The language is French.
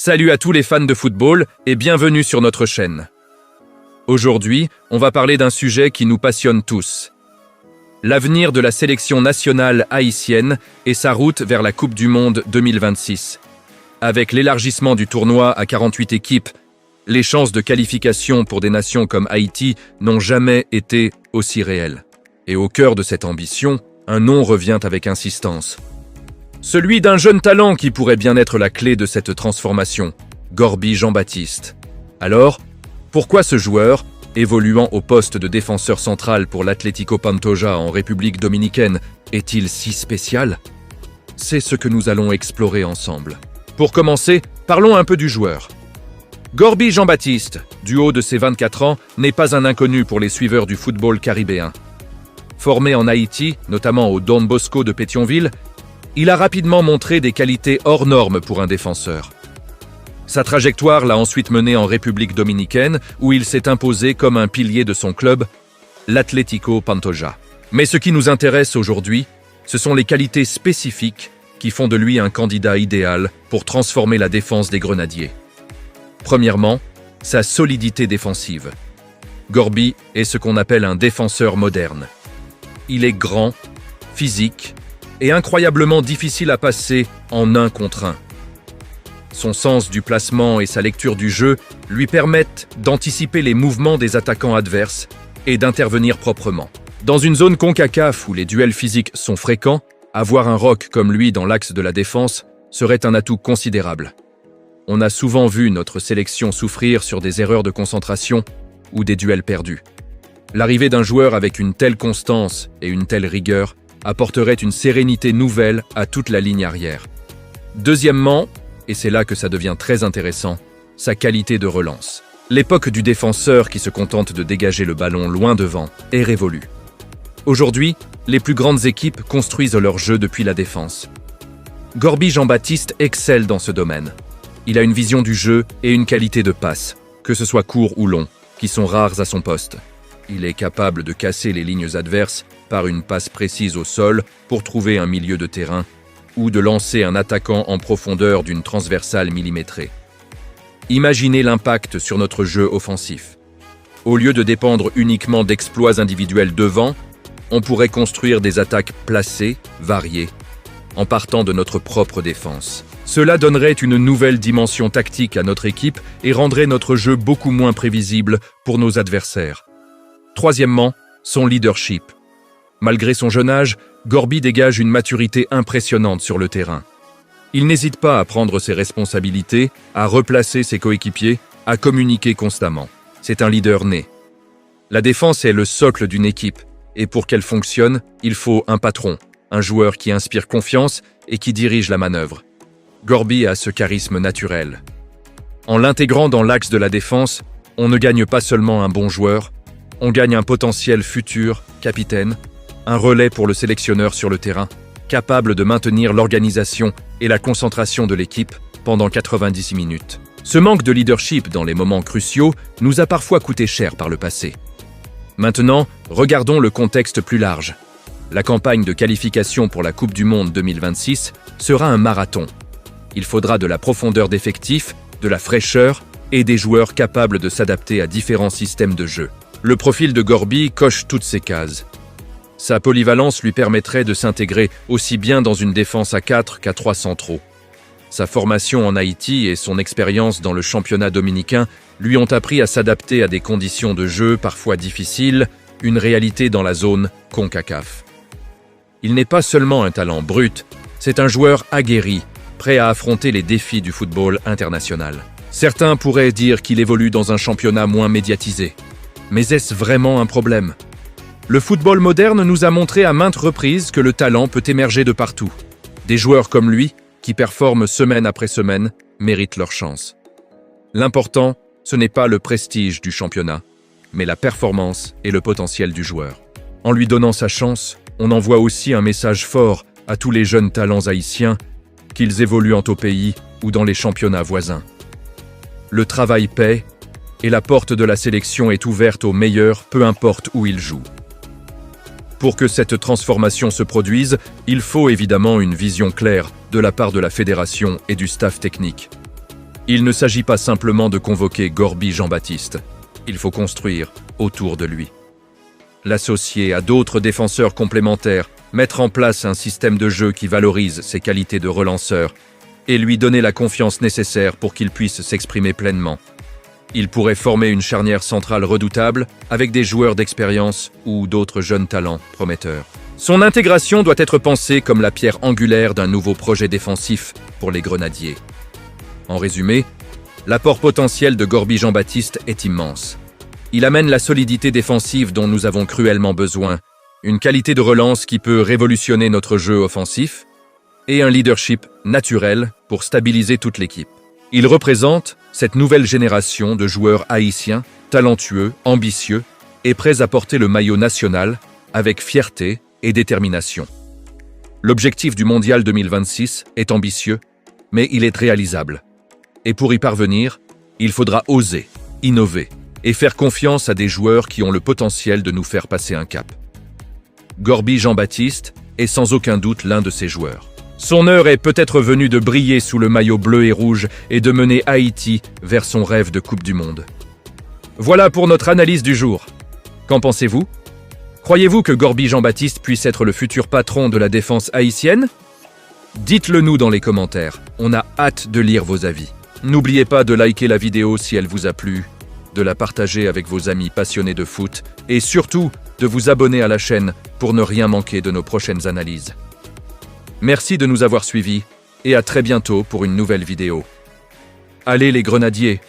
Salut à tous les fans de football et bienvenue sur notre chaîne. Aujourd'hui, on va parler d'un sujet qui nous passionne tous. L'avenir de la sélection nationale haïtienne et sa route vers la Coupe du Monde 2026. Avec l'élargissement du tournoi à 48 équipes, les chances de qualification pour des nations comme Haïti n'ont jamais été aussi réelles. Et au cœur de cette ambition, un nom revient avec insistance. Celui d'un jeune talent qui pourrait bien être la clé de cette transformation, Gorby Jean-Baptiste. Alors, pourquoi ce joueur, évoluant au poste de défenseur central pour l'Atlético Pantoja en République dominicaine, est-il si spécial? C'est ce que nous allons explorer ensemble. Pour commencer, parlons un peu du joueur. Gorby Jean-Baptiste, du haut de ses 24 ans, n'est pas un inconnu pour les suiveurs du football caribéen. Formé en Haïti, notamment au Don Bosco de Pétionville, il a rapidement montré des qualités hors normes pour un défenseur. Sa trajectoire l'a ensuite mené en République dominicaine, où il s'est imposé comme un pilier de son club, l'Atlético Pantoja. Mais ce qui nous intéresse aujourd'hui, ce sont les qualités spécifiques qui font de lui un candidat idéal pour transformer la défense des Grenadiers. Premièrement, sa solidité défensive. Gorby est ce qu'on appelle un défenseur moderne. Il est grand, physique, et incroyablement difficile à passer en 1 contre 1. Son sens du placement et sa lecture du jeu lui permettent d'anticiper les mouvements des attaquants adverses et d'intervenir proprement. Dans une zone CONCACAF où les duels physiques sont fréquents, avoir un rock comme lui dans l'axe de la défense serait un atout considérable. On a souvent vu notre sélection souffrir sur des erreurs de concentration ou des duels perdus. L'arrivée d'un joueur avec une telle constance et une telle rigueur apporterait une sérénité nouvelle à toute la ligne arrière. Deuxièmement, et c'est là que ça devient très intéressant, sa qualité de relance. L'époque du défenseur qui se contente de dégager le ballon loin devant est révolue. Aujourd'hui, les plus grandes équipes construisent leur jeu depuis la défense. Gorby Jean-Baptiste excelle dans ce domaine. Il a une vision du jeu et une qualité de passe, que ce soit court ou long, qui sont rares à son poste. Il est capable de casser les lignes adverses par une passe précise au sol pour trouver un milieu de terrain ou de lancer un attaquant en profondeur d'une transversale millimétrée. Imaginez l'impact sur notre jeu offensif. Au lieu de dépendre uniquement d'exploits individuels devant, on pourrait construire des attaques placées, variées, en partant de notre propre défense. Cela donnerait une nouvelle dimension tactique à notre équipe et rendrait notre jeu beaucoup moins prévisible pour nos adversaires. Troisièmement, son leadership. Malgré son jeune âge, Gorby dégage une maturité impressionnante sur le terrain. Il n'hésite pas à prendre ses responsabilités, à replacer ses coéquipiers, à communiquer constamment. C'est un leader né. La défense est le socle d'une équipe, et pour qu'elle fonctionne, il faut un patron, un joueur qui inspire confiance et qui dirige la manœuvre. Gorby a ce charisme naturel. En l'intégrant dans l'axe de la défense, on ne gagne pas seulement un bon joueur, on gagne un potentiel futur capitaine, un relais pour le sélectionneur sur le terrain, capable de maintenir l'organisation et la concentration de l'équipe pendant 90 minutes. Ce manque de leadership dans les moments cruciaux nous a parfois coûté cher par le passé. Maintenant, regardons le contexte plus large. La campagne de qualification pour la Coupe du Monde 2026 sera un marathon. Il faudra de la profondeur d'effectifs, de la fraîcheur et des joueurs capables de s'adapter à différents systèmes de jeu. Le profil de Gorby coche toutes ces cases. Sa polyvalence lui permettrait de s'intégrer aussi bien dans une défense à 4 qu'à 3 centraux. Sa formation en Haïti et son expérience dans le championnat dominicain lui ont appris à s'adapter à des conditions de jeu parfois difficiles, une réalité dans la zone CONCACAF. Il n'est pas seulement un talent brut, c'est un joueur aguerri, prêt à affronter les défis du football international. Certains pourraient dire qu'il évolue dans un championnat moins médiatisé. Mais est-ce vraiment un problème? Le football moderne nous a montré à maintes reprises que le talent peut émerger de partout. Des joueurs comme lui, qui performent semaine après semaine, méritent leur chance. L'important, ce n'est pas le prestige du championnat, mais la performance et le potentiel du joueur. En lui donnant sa chance, on envoie aussi un message fort à tous les jeunes talents haïtiens, qu'ils évoluent au pays ou dans les championnats voisins. Le travail paie, et la porte de la sélection est ouverte aux meilleurs, peu importe où ils jouent. Pour que cette transformation se produise, il faut évidemment une vision claire de la part de la fédération et du staff technique. Il ne s'agit pas simplement de convoquer Gorby Jean-Baptiste. Il faut construire autour de lui. L'associer à d'autres défenseurs complémentaires, mettre en place un système de jeu qui valorise ses qualités de relanceur et lui donner la confiance nécessaire pour qu'il puisse s'exprimer pleinement. Il pourrait former une charnière centrale redoutable avec des joueurs d'expérience ou d'autres jeunes talents prometteurs. Son intégration doit être pensée comme la pierre angulaire d'un nouveau projet défensif pour les Grenadiers. En résumé, l'apport potentiel de Gorby Jean-Baptiste est immense. Il amène la solidité défensive dont nous avons cruellement besoin, une qualité de relance qui peut révolutionner notre jeu offensif, et un leadership naturel pour stabiliser toute l'équipe. Il représente cette nouvelle génération de joueurs haïtiens, talentueux, ambitieux et prêts à porter le maillot national avec fierté et détermination. L'objectif du Mondial 2026 est ambitieux, mais il est réalisable. Et pour y parvenir, il faudra oser, innover et faire confiance à des joueurs qui ont le potentiel de nous faire passer un cap. Gorby Jean-Baptiste est sans aucun doute l'un de ces joueurs. Son heure est peut-être venue de briller sous le maillot bleu et rouge et de mener Haïti vers son rêve de Coupe du Monde. Voilà pour notre analyse du jour. Qu'en pensez-vous ? Croyez-vous que Gorby Jean-Baptiste puisse être le futur patron de la défense haïtienne ? Dites-le nous dans les commentaires, on a hâte de lire vos avis. N'oubliez pas de liker la vidéo si elle vous a plu, de la partager avec vos amis passionnés de foot et surtout de vous abonner à la chaîne pour ne rien manquer de nos prochaines analyses. Merci de nous avoir suivis et à très bientôt pour une nouvelle vidéo. Allez les Grenadiers!